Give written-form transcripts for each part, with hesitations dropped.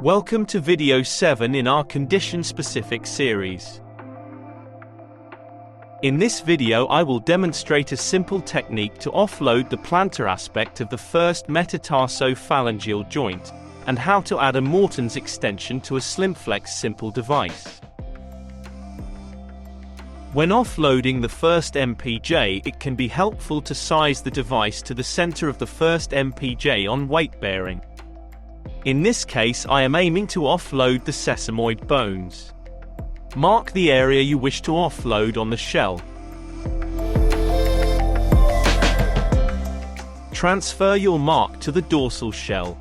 Welcome to video 7 in our condition-specific series. In this video I will demonstrate a simple technique to offload the plantar aspect of the first metatarsophalangeal joint, and how to add a Morton's extension to a SlimFlex simple device. When offloading the first MPJ, it can be helpful to size the device to the center of the first MPJ on weight bearing. In this case I am aiming to offload the sesamoid bones. Mark the area you wish to offload on the shell. Transfer your mark to the dorsal shell.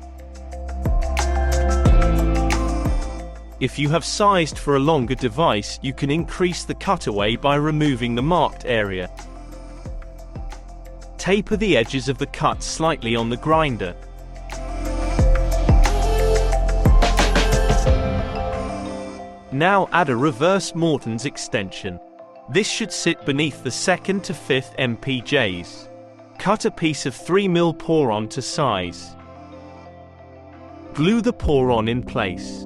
If you have sized for a longer device, you can increase the cutaway by removing the marked area. Taper the edges of the cut slightly on the grinder. Now add a reverse Morton's extension. This should sit beneath the 2nd to 5th MPJs. Cut a piece of 3mm poron to size. Glue the poron in place.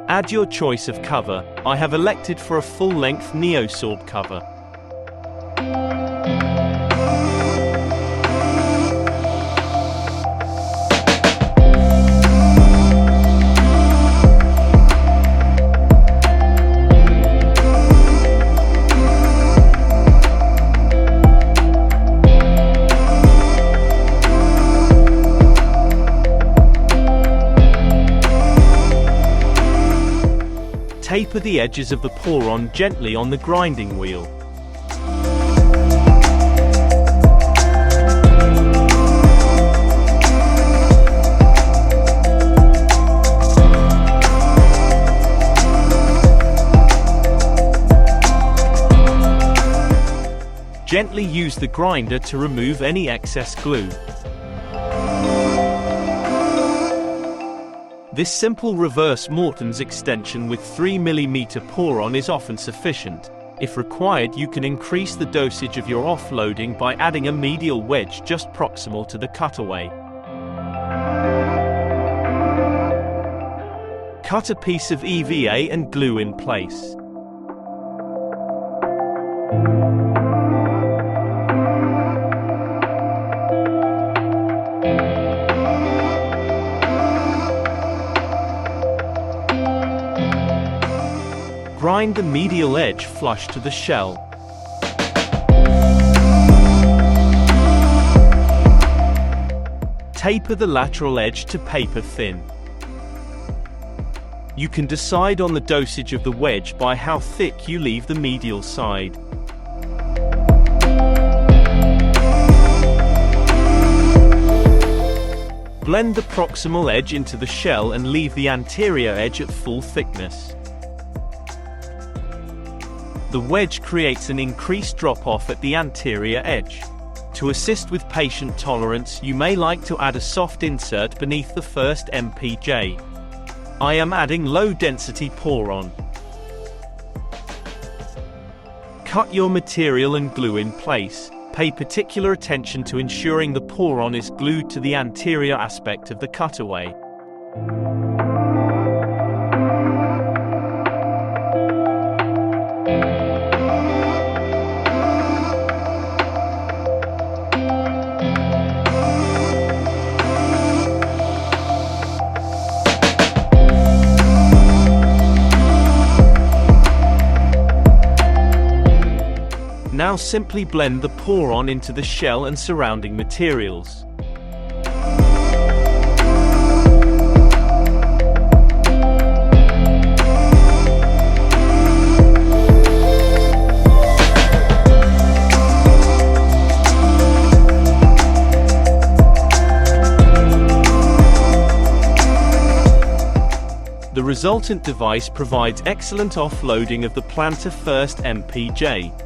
Add your choice of cover. I have elected for a full-length NeoSorb cover. Taper the edges of the poron gently on the grinding wheel. Gently use the grinder to remove any excess glue. This simple reverse Morton's extension with 3mm poron is often sufficient. If required, you can increase the dosage of your offloading by adding a medial wedge just proximal to the cutaway. Cut a piece of EVA and glue in place. Grind the medial edge flush to the shell. Taper the lateral edge to paper thin. You can decide on the dosage of the wedge by how thick you leave the medial side. Blend the proximal edge into the shell and leave the anterior edge at full thickness. The wedge creates an increased drop-off at the anterior edge. To assist with patient tolerance, you may like to add a soft insert beneath the first MPJ. I am adding low-density poron. Cut your material and glue in place. Pay particular attention to ensuring the poron is glued to the anterior aspect of the cutaway. Now simply blend the poron into the shell and surrounding materials. The resultant device provides excellent offloading of the plantar first MPJ.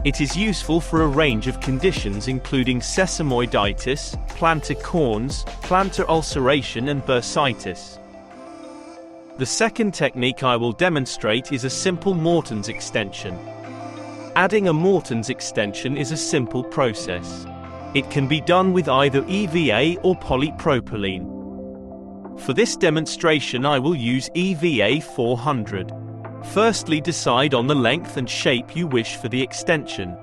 It is useful for a range of conditions including sesamoiditis, plantar corns, plantar ulceration and bursitis. The second technique I will demonstrate is a simple Morton's extension. Adding a Morton's extension is a simple process. It can be done with either EVA or polypropylene. For this demonstration I will use EVA 400. Firstly, decide on the length and shape you wish for the extension.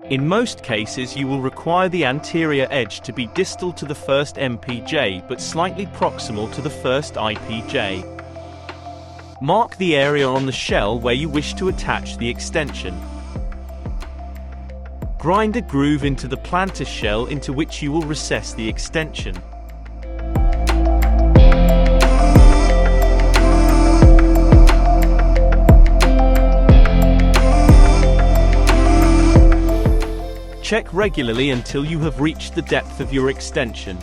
In most cases you will require the anterior edge to be distal to the first MPJ but slightly proximal to the first IPJ. Mark the area on the shell where you wish to attach the extension. Grind a groove into the planter shell into which you will recess the extension. Check regularly until you have reached the depth of your extension.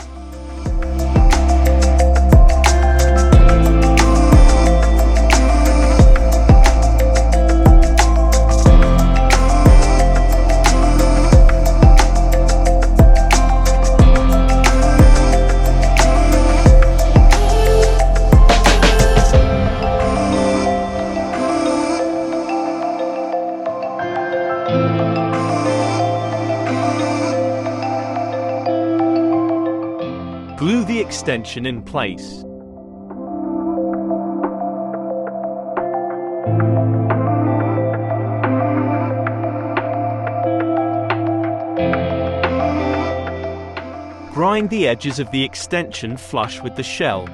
Glue the extension in place. Grind the edges of the extension flush with the shell.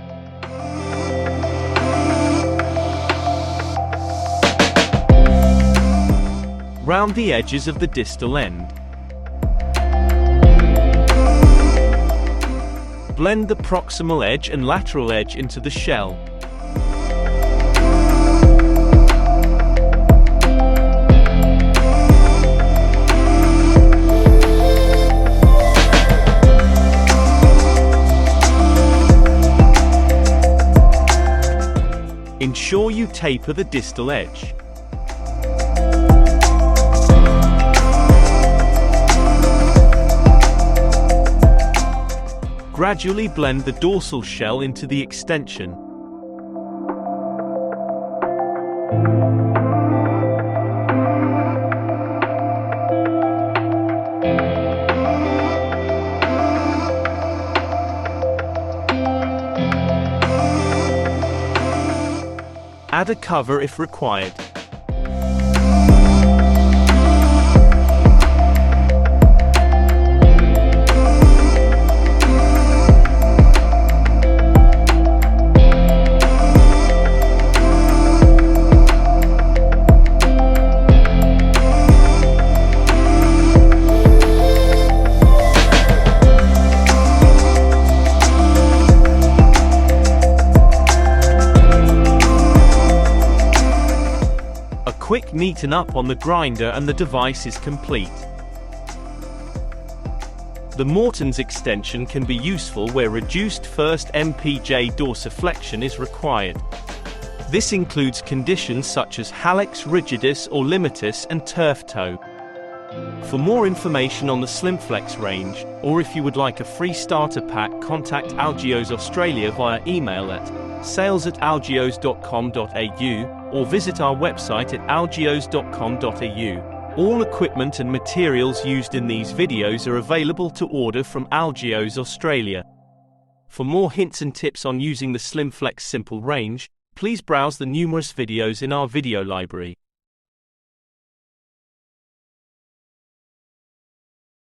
Round the edges of the distal end. Blend the proximal edge and lateral edge into the shell. Ensure you taper the distal edge. Gradually blend the dorsal shell into the extension. Add a cover if required. Quick neaten up on the grinder and the device is complete. The Morton's extension can be useful where reduced first MPJ dorsiflexion is required. This includes conditions such as hallux rigidus or limitus and turf toe. For more information on the SlimFlex range, or if you would like a free starter pack, contact Algeos Australia via email at sales@algeos.com.au or visit our website at algeos.com.au. All equipment and materials used in these videos are available to order from Algeos Australia. For more hints and tips on using the SlimFlex Simple range, please browse the numerous videos in our video library.